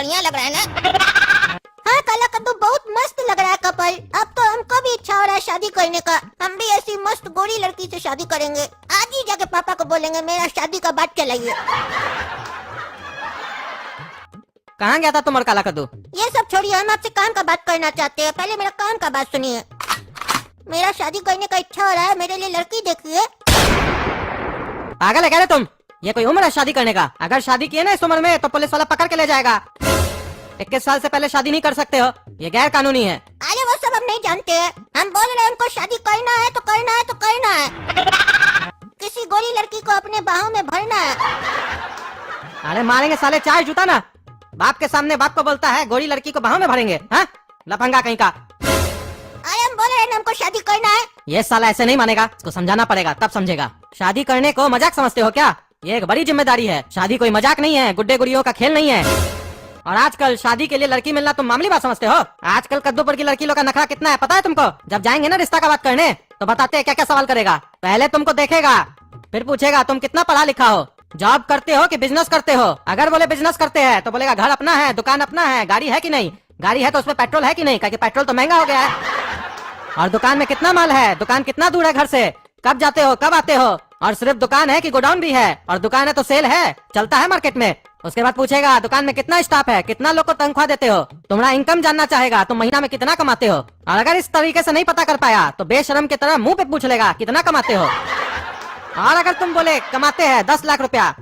बढ़िया लग रहा है ना? हाँ काला कद्दू, बहुत मस्त लग रहा है कपल। अब तो हमको भी इच्छा हो रहा है शादी करने का। हम भी ऐसी मस्त गोरी लड़की से शादी करेंगे। आज ही जाके पापा को बोलेंगे मेरा शादी का बात चलाइए। कहाँ गया था तुम और काला कद्दू? ये सब छोड़िए, हम आपसे काम का बात करना चाहते हैं। पहले मेरा काम का बात सुनिए। मेरा शादी करने का इच्छा हो रहा है, मेरे लिए लड़की देखिए। पागल है क्या रे तुम? ये कोई उम्र है शादी करने का? अगर शादी किए ना इस उम्र में तो पुलिस वाला पकड़ के ले जाएगा। 21 साल से पहले शादी नहीं कर सकते हो, ये गैर कानूनी है। अरे वो सब हम नहीं जानते हैं। हम बोल रहे हैं हमको शादी करना है तो करना है तो करना है। किसी गोरी लड़की को अपने बाहों में भरना है। अरे मारेंगे साले चार जूता ना। बाप के सामने बाप को बोलता है गोरी लड़की को बाहों में भरेंगे? हाँ लफंगा कहीं का। अरे हम बोल रहे हैं हमको शादी करना है। ये साला ऐसे नहीं मानेगा, इसको समझाना पड़ेगा तब समझेगा। शादी करने को मजाक समझते हो क्या? ये एक बड़ी जिम्मेदारी है। शादी कोई मजाक नहीं है, गुड्डे गुड़ियों का खेल नहीं है। और आजकल शादी के लिए लड़की मिलना तुम मामूली बात समझते हो? आजकल कद्दूपुर की लड़की लोग का नखरा कितना है पता है तुमको? जब जाएंगे ना रिश्ता का बात करने तो बताते हैं क्या क्या सवाल करेगा। पहले तुमको देखेगा, फिर पूछेगा तुम कितना पढ़ा लिखा हो, जॉब करते हो कि बिजनेस करते हो। अगर बोले बिजनेस करते हैं तो बोलेगा घर अपना है, दुकान अपना है, गाड़ी है कि नहीं, गाड़ी है तो उसमें पेट्रोल है कि नहीं, क्योंकि पेट्रोल तो महंगा हो गया है। और दुकान में कितना माल है, दुकान कितना दूर है घर से, कब जाते हो कब आते हो, और सिर्फ दुकान है कि गोडाउन भी है, और दुकान है तो सेल है, चलता है मार्केट में। उसके बाद पूछेगा दुकान में कितना स्टाफ है, कितना लोग को तनख्वाह देते हो, तुम्हारा इनकम जानना चाहेगा, तुम महीना में कितना कमाते हो। और अगर इस तरीके से नहीं पता कर पाया तो बेशरम की तरह मुंह पे पूछ लेगा कितना कमाते हो। और अगर तुम बोले कमाते हैं 10 लाख रुपया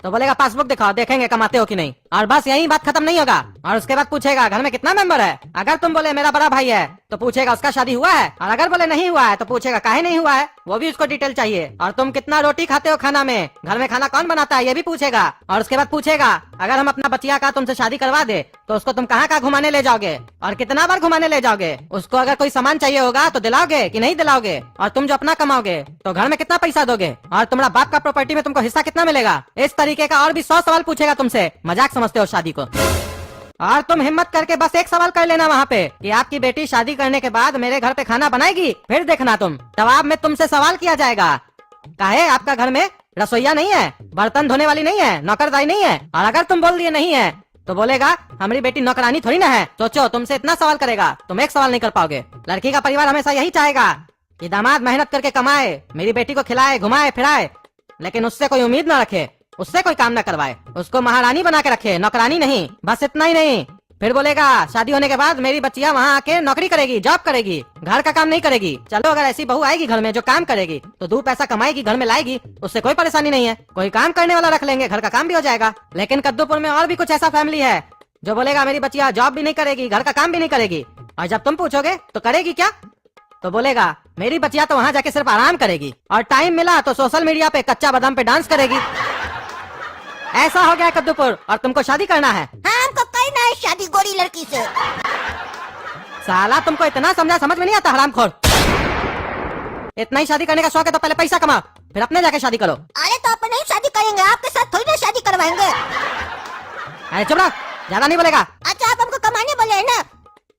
तो बोलेगा पासबुक दिखाओ, देखेंगे कमाते हो कि नहीं। और बस यही बात खत्म नहीं होगा। और उसके बाद पूछेगा घर में कितना मेंबर है। अगर तुम बोले मेरा बड़ा भाई है तो पूछेगा उसका शादी हुआ है, और अगर बोले नहीं हुआ है तो पूछेगा काहे नहीं हुआ है, वो भी उसको डिटेल चाहिए। और तुम कितना रोटी खाते हो खाना में, घर में खाना कौन बनाता है ये भी पूछेगा। और उसके बाद पूछेगा अगर हम अपना बचिया का तुमसे शादी करवा दे तो उसको तुम कहाँ कहाँ घुमाने ले जाओगे और कितना बार घुमाने ले जाओगे। उसको अगर कोई सामान चाहिए होगा तो दिलाओगे कि नहीं दिलाओगे, और तुम जो अपना कमाओगे तो घर में कितना पैसा दोगे, और तुम्हारा बाप का प्रॉपर्टी में तुमको हिस्सा कितना मिलेगा। इस तरीके का और भी 100 सवाल पूछेगा तुमसे। मजाक समझते हो शादी को? और तुम हिम्मत करके बस एक सवाल कर लेना वहाँ पे कि आपकी बेटी शादी करने के बाद मेरे घर पे खाना बनाएगी, फिर देखना तुम जवाब में तुमसे सवाल किया जाएगा काहे आपका घर में रसोईया नहीं है, बर्तन धोने वाली नहीं है, नौकरदाई नहीं है। और अगर तुम बोल दिए नहीं है तो बोलेगा हमारी बेटी नौकरानी थोड़ी ना है। सोचो तुमसे इतना सवाल करेगा, तुम एक सवाल नहीं कर पाओगे। लड़की का परिवार हमेशा यही चाहेगा कि दामाद मेहनत करके कमाए, मेरी बेटी को खिलाए घुमाए फिराए, लेकिन उससे कोई उम्मीद न रखे, उससे कोई काम न करवाए, उसको महारानी बना के रखे, नौकरानी नहीं। बस इतना ही नहीं, फिर बोलेगा शादी होने के बाद मेरी बच्चियां वहाँ आके नौकरी करेगी, जॉब करेगी, घर का काम नहीं करेगी। चलो अगर ऐसी बहू आएगी घर में जो काम करेगी तो 2 पैसा कमाएगी, घर में लाएगी, उससे कोई परेशानी नहीं है। कोई काम करने वाला रख लेंगे, घर का काम भी हो जाएगा। लेकिन कद्दूपुर में और भी कुछ ऐसा फैमिली है जो बोलेगा मेरी बच्चियां जॉब भी नहीं करेगी, घर का काम भी नहीं करेगी, और जब तुम पूछोगे तो करेगी क्या तो बोलेगा मेरी बच्चियां तो वहाँ जाके सिर्फ आराम करेगी, और टाइम मिला तो सोशल मीडिया पे कच्चा बादाम पे डांस करेगी। ऐसा हो गया कद्दूपुर, और तुमको शादी करना है? हाँ हमको करना है शादी गोरी लड़की से। साला तुमको इतना समझा समझ में नहीं आता हरामखोर। इतना ही शादी करने का शौक है तो पहले पैसा कमाओ, फिर अपने जाके शादी करो। अरे तो अपन नहीं शादी करेंगे, आपके साथ थोड़ी ना शादी करवाएंगे। अरे चुप रहो, ज्यादा नहीं बोलेगा। अच्छा आप हमको कमाने बोले है ना,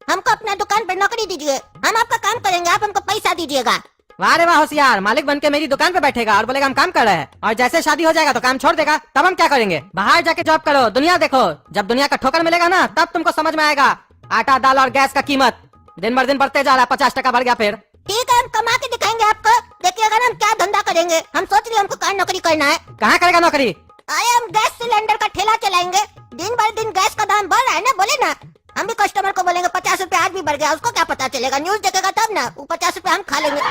हमको अपना दुकान पर नौकरी दीजिए, हम आपका काम करेंगे, आप हमको पैसा दीजिएगा। वाह रे वाह होशियार, मालिक बन के मेरी दुकान पे बैठेगा और बोलेगा हम काम कर रहे हैं, और जैसे शादी हो जाएगा तो काम छोड़ देगा। तब हम क्या करेंगे? बाहर जाके जॉब करो, दुनिया देखो। जब दुनिया का ठोकर मिलेगा ना तब तुमको समझ में आएगा आटा दाल और गैस का कीमत दिन भर दिन बढ़ते जा रहा है, 50 टका बढ़ गया। फिर ठीक है हम कमा के दिखाएंगे आपको, देखिए अगर हम क्या धंधा करेंगे। हम सोच रहे हमको कहाँ नौकरी करना है। कहाँ करेगा नौकरी? अरे हम गैस सिलेंडर का ठेला चलाएंगे, दिन भर दिन गैस का दाम बढ़ रहा है ना, बोले ना हम भी कस्टमर को बोलेंगे 50 रुपए आज भी बढ़ गया, उसको क्या पता चलेगा, न्यूज देखेगा तब ना, वो 50 रुपए हम खा लेंगे।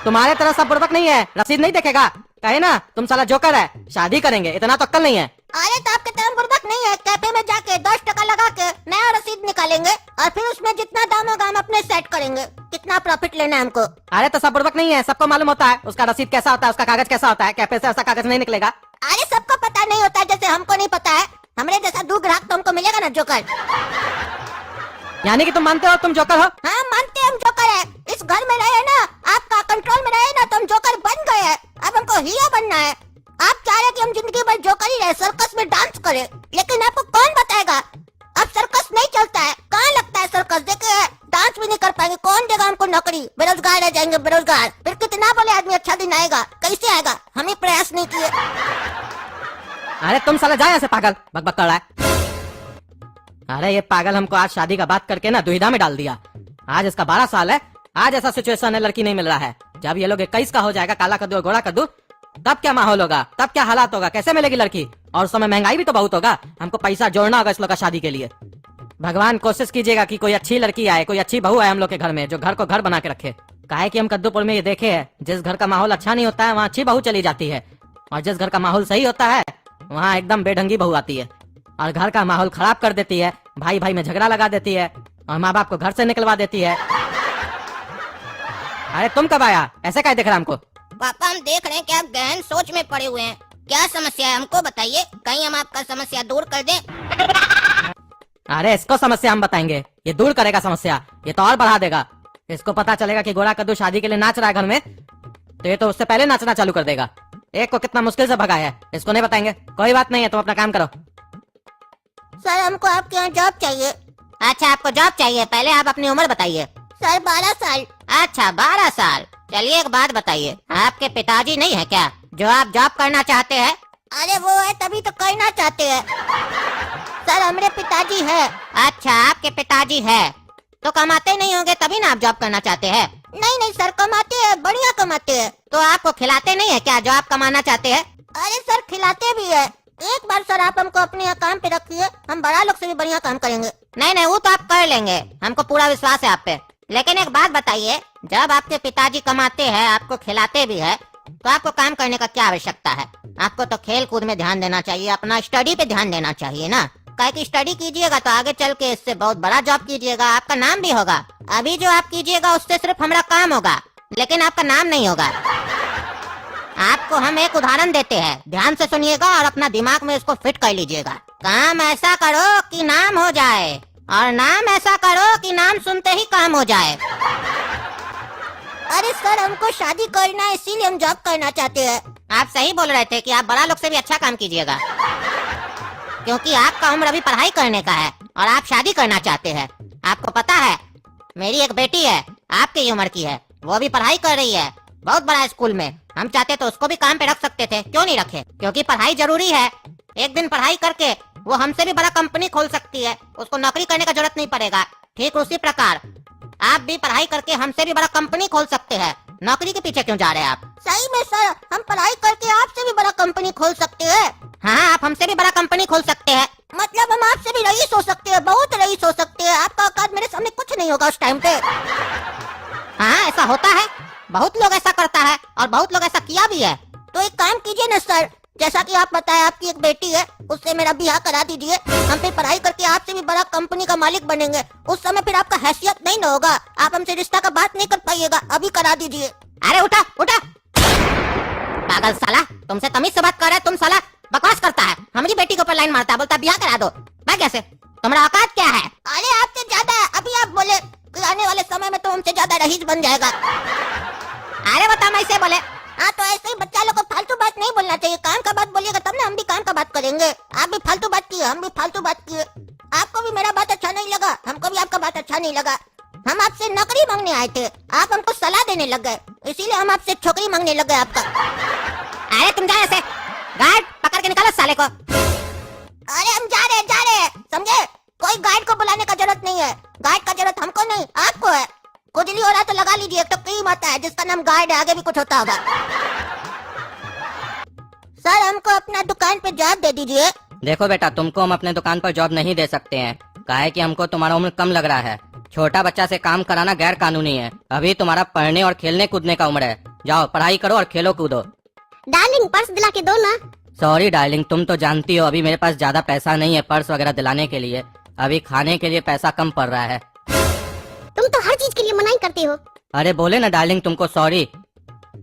तुम्हारे तरह सब बुड़बक नहीं है, रसीद नहीं देखेगा, कहे ना तुम साला जोकर है, शादी करेंगे इतना तो अक्ल नहीं है। अरे तो आपके तरह बुड़बक नहीं है, कैफे में जाके 10 टका लगा के नया रसीद निकालेंगे, और फिर उसमें जितना दाम होगा हम अपने सेट करेंगे, कितना प्रॉफिट लेना है हमको। अरे तो सब बुड़बक नहीं है, सबको मालूम होता है उसका रसीद कैसा होता है, उसका कागज कैसा होता है, कैफे से ऐसा कागज नहीं निकलेगा। अरे सबको पता नहीं होता जैसे हमको नहीं पता है, हमरे जैसा 2 ग्राहक तो हमको मिलेगा ना जोकर। यानी कि तुम मानते हो तुम जोकर हो? हाँ मानते हम जोकर है, इस घर में रहे ना, आपका कंट्रोल में रहे ना तो हम जोकर बन गए हैं, अब हमको हीरो बनना है। आप चाह रहे कि हम जिंदगी भर जोकर ही रहे, सर्कस में डांस करें, लेकिन आपको कौन बताएगा अब सर्कस नहीं चलता है, कहाँ लगता है सर्कस, देखिए डांस भी नहीं कर पाएंगे, कौन देगा हमको नौकरी, बेरोजगार रह जाएंगे बेरोजगार। फिर कितना बोले आदमी अच्छा दिन आएगा, कैसे आएगा, हम ही प्रयास नहीं किए। अरे तुम साला जाए ऐसे पागल, बकबक कर रहा है। अरे ये पागल हमको आज शादी का बात करके ना दुविधा में डाल दिया। आज इसका 12 साल है, आज ऐसा सिचुएशन है, लड़की नहीं मिल रहा है। जब ये लोग 21 का हो जाएगा, काला कद्दू और गोरा कद्दू, तब क्या माहौल होगा, तब क्या हालात होगा, कैसे मिलेगी लड़की। और उस समय महंगाई भी तो बहुत होगा, हमको पैसा जोड़ना होगा इस लोग का शादी के लिए। भगवान कोशिश कीजिएगा कि कोई अच्छी लड़की आए, कोई अच्छी बहू आए हम लोग के घर में, जो घर को घर बना के रखे। काहे कि हम कद्दूपुर में ये देखे है, जिस घर का माहौल अच्छा नहीं होता है वहाँ अच्छी बहू चली जाती है, और जिस घर का माहौल सही होता है वहाँ एकदम बेढंगी बहू आती है और घर का माहौल खराब कर देती है, भाई भाई में झगड़ा लगा देती है और माँ बाप को घर से निकलवा देती है। अरे तुम कब आया, ऐसे क्या देख रहा हमको? पापा हम देख रहे हैं कि आप गहन सोच में पड़े हुए हैं। क्या समस्या है हमको बताइए, कहीं हम आपका समस्या दूर कर दें। अरे इसको समस्या हम बताएंगे, ये दूर करेगा समस्या, ये तो और बढ़ा देगा। इसको पता चलेगा कि गोरा कद्दू शादी के लिए नाच रहा है घर में, तो ये तो उससे पहले नाचना चालू कर देगा। एक को कितना मुश्किल से भगाया है, इसको नहीं बताएंगे। कोई बात नहीं है, तुम अपना काम करो। सर हमको आपके यहाँ जॉब चाहिए। अच्छा आपको जॉब चाहिए, पहले आप अपनी उम्र बताइए। सर 12 साल। अच्छा 12 साल। चलिए एक बात बताइए, आपके पिताजी नहीं है क्या जो आप जॉब करना चाहते हैं? अरे वो है तभी तो करना चाहते हैं। सर हमारे पिताजी है। अच्छा आपके पिताजी है तो कमाते नहीं होंगे तभी ना आप जॉब करना चाहते हैं? नहीं नहीं सर कमाते हैं, बढ़िया कमाते हैं। तो आपको खिलाते नहीं है क्या जो आप कमाना चाहते हैं? अरे सर खिलाते भी है। एक बार सर आप हमको अपने यहाँ काम पे रखिए, हम बड़ा लोग से भी बढ़िया काम करेंगे। नहीं नहीं वो तो आप कर लेंगे, हमको पूरा विश्वास है आप पे। लेकिन एक बात बताइए, जब आपके पिताजी कमाते हैं, आपको खिलाते भी है, तो आपको काम करने का क्या आवश्यकता है? आपको तो खेल कूद में ध्यान देना चाहिए, अपना स्टडी पे ध्यान देना चाहिए ना। काहे कि स्टडी कीजिएगा तो आगे चल के इससे बहुत बड़ा जॉब कीजिएगा, आपका नाम भी होगा। अभी जो आप कीजिएगा उससे सिर्फ हमारा काम होगा, लेकिन आपका नाम नहीं होगा। आपको हम एक उदाहरण देते हैं, ध्यान से सुनिएगा और अपना दिमाग में इसको फिट कर लीजिएगा। काम ऐसा करो कि नाम हो जाए, और नाम ऐसा करो कि नाम सुनते ही काम हो जाए। अरे सर हमको शादी करना है, इसीलिए हम जॉब करना चाहते हैं। आप सही बोल रहे थे कि आप बड़ा लोग से भी अच्छा काम कीजिएगा, क्योंकि आपका उम्र अभी पढ़ाई करने का है और आप शादी करना चाहते हैं। आपको पता है मेरी एक बेटी है, आपकी उम्र की है, वो भी पढ़ाई कर रही है बहुत बड़ा स्कूल में। हम चाहते तो उसको भी काम पे रख सकते थे, क्यों नहीं रखे? क्योंकि पढ़ाई जरूरी है। एक दिन पढ़ाई करके वो हमसे भी बड़ा कंपनी खोल सकती है, उसको नौकरी करने का जरूरत नहीं पड़ेगा। ठीक उसी प्रकार आप भी पढ़ाई करके हमसे भी बड़ा कंपनी खोल सकते हैं। नौकरी के पीछे क्यों जा रहे हैं आप? सही में सर, हम पढ़ाई करके आपसे भी बड़ा कंपनी खोल सकते हैं। हाँ आप हमसे भी बड़ा कंपनी खोल सकते हैं, मतलब हम आपसे भी रईस हो सकते हैं, बहुत रईस हो सकते हैं। आपका औकात मेरे सामने कुछ नहीं होगा उस टाइम पे। हाँ ऐसा होता है, बहुत लोग ऐसा करता है और बहुत लोग ऐसा किया भी है। तो एक काम कीजिए ना सर, जैसा कि आप बताए आपकी एक बेटी है, उससे मेरा ब्याह करा दीजिए। हम फिर पढ़ाई करके आपसे भी बड़ा कंपनी का मालिक बनेंगे। उस समय फिर आपका हैसियत नहीं ना होगा, आप हमसे रिश्ता का बात नहीं कर पाइएगा। अभी करा दीजिए। अरे उठा उठा पागल साला, तुमसे तमीज से बात कर रहा है, तुम साला बकवास करता है, हमारी बेटी के ऊपर लाइन मारता है, बोलता ब्याह करा दो। भाग कैसे, तुम्हारा औकात क्या है? अरे आपसे ज्यादा, अभी आप बोले कि आने वाले समय में तो हमसे ज्यादा रईस बन जाएगा। अरे बता मैं ऐसे बोले। हाँ तो ऐसे ही बच्चा लोग को फालतू बात नहीं बोलना चाहिए, काम का बात बोलिएगा तब ना हम भी काम का बात करेंगे। आप भी फालतू बात किए, हम भी फालतू बात किए। आपको भी मेरा बात अच्छा नहीं लगा, हमको भी आपका बात अच्छा नहीं लगा। हम आपसे नौकरी मांगने आए थे, आप हमको सलाह देने लग गए, इसीलिए हम आपसे छोकरी मांगने लग गए आपका। अरे तुम जाओ ऐसे, गार्ड पकड़ के निकालो साले को। अरे हम जा रहे समझे? कोई गार्ड को बुलाने का जरूरत नहीं है, गार्ड का जरूरत हमको नहीं आपको है। खुजली हो रहा तो लगा लीजिए, एक तो क्रीम आता है जिसका नाम गार्ड है, आगे भी कुछ होता होगा। सर हमको अपना दुकान पे जॉब दे दीजिए। देखो बेटा, तुमको हम अपने दुकान पर जॉब नहीं दे सकते हैं, काहे कि हमको तुम्हारा उम्र कम लग रहा है। छोटा बच्चा से काम कराना गैर कानूनी है। अभी तुम्हारा पढ़ने और खेलने कूदने का उम्र है, जाओ पढ़ाई करो और खेलो कूदो। डार्लिंग पर्स दिला के दो ना। सॉरी डार्लिंग, तुम तो जानती हो अभी मेरे पास ज्यादा पैसा नहीं है पर्स वगैरह दिलाने के लिए, अभी खाने के लिए पैसा कम पड़ रहा है। तुम तो हर चीज के लिए मनाही करते हो। अरे बोले ना डार्लिंग तुमको सॉरी,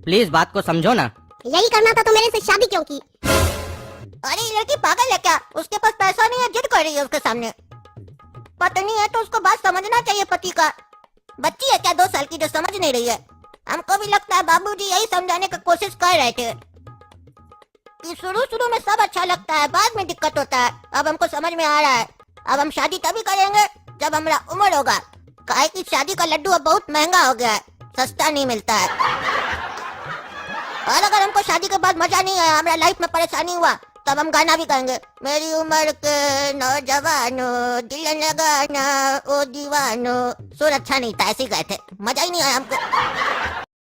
प्लीज बात को समझो ना। यही करना था तो मेरे से शादी क्यों की? अरे ये लड़की पागल है क्या? उसके पास पैसा नहीं है, जिद कर रही है उसके सामने। पत्नी है तो उसको बात समझना चाहिए पति का। बच्ची है क्या 2 साल की जो समझ नहीं रही है? हमको भी लगता है बाबूजी यही समझाने की कोशिश कर रहे थे कि शुरू में सब अच्छा लगता है, बाद में दिक्कत होता है। अब हमको समझ में आ रहा है, अब हम शादी तभी करेंगे जब हमारा उम्र होगा। काहे कि शादी का लड्डू अब बहुत महंगा हो गया है, सस्ता नहीं मिलता है। और अगर हमको शादी के बाद मजा नहीं आया, हमारा लाइफ में परेशानी हुआ, तब हम गाना भी गाएंगे। मेरी उम्र के नौजवानों दिल लगाना ओ दीवानो। सुर अच्छा नहीं था, ऐसे ही गए थे, मजा ही नहीं आया हमको।